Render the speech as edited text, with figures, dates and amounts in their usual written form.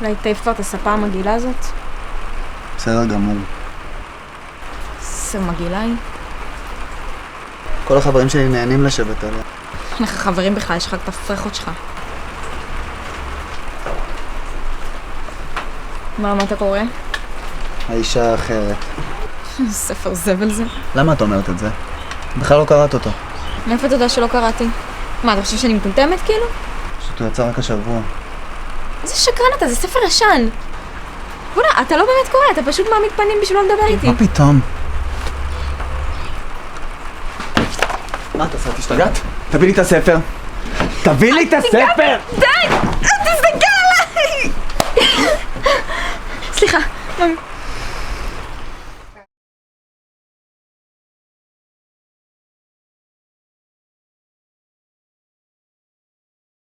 אולי תעיף כבר את הספה המגעילה הזאת? בסדר גמור. איזה מגעילה היא. כל החברים שלי נהנים לשבת עליה. אין לך חברים בכלל, יש לך את הפרחות שלך. מה אתה קורא? האישה האחרת. ספר זבל זה. למה את אומרת את זה? בכלל לא קראת אותו. מאיפה אתה יודע שלא קראתי? מה, אתה חושב שאני מטומטמת כאילו? פשוט הוא יצא רק השבוע. איזה שקרן אתה, זה ספר ישן. בוא'נה, אתה לא באמת קורא, אתה פשוט מעמיד פנים בשביל לא לדבר איתי. מה פתאום? מה אתה עושה? תשתגעת? תביא לי את הספר! תביא לי את הספר! די! אל תסתכל עליי! סליחה, ממי.